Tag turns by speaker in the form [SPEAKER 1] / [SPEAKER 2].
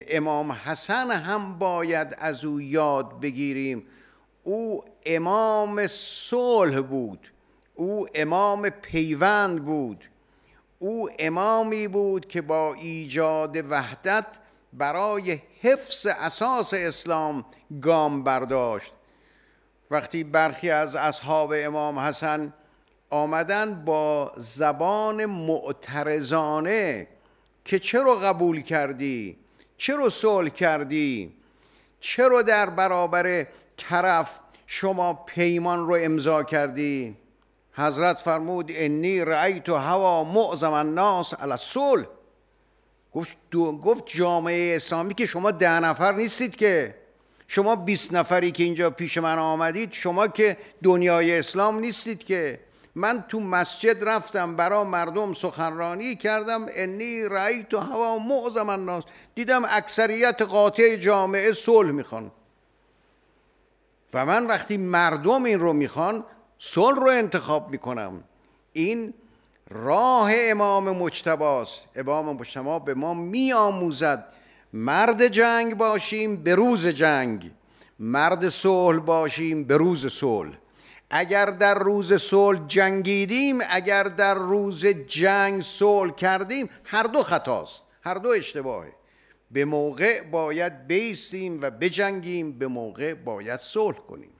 [SPEAKER 1] امام حسن هم باید از او یاد بگیریم. او امام صلح بود، او امام پیوند بود، او امامی بود که با ایجاد وحدت برای حفظ اساس اسلام گام برداشت. وقتی برخی از اصحاب امام حسن آمدن با زبان معترضانه که چرا قبول کردی، چرا صلح کردی، چرا در برابر طرف شما پیمان رو امضا کردی، حضرت فرمود انی رأیت هوا معظم الناس علی الصلح. گفت جامعه اسلامی که شما 10 نفر نیستید، که شما 20 نفری که اینجا پیش من آمدید، شما که دنیای اسلام نیستید. که من تو مسجد رفتم برای مردم سخنرانی کردم، انی رأیت هوا معظم الناس، دیدم اکثریت قاطع جامعه صلح میخوان و من وقتی مردم این رو میخوان صلح رو انتخاب میکنم. این راه امام مجتباست. امام مجتبی به ما میآموزد مرد جنگ باشیم به روز جنگ، مرد صلح باشیم به روز صلح. اگر در روز صلح جنگیدیم، اگر در روز جنگ صلح کردیم، هر دو خطاست، هر دو اشتباهه. به موقع باید بایستیم و بجنگیم، به موقع باید صلح کنیم.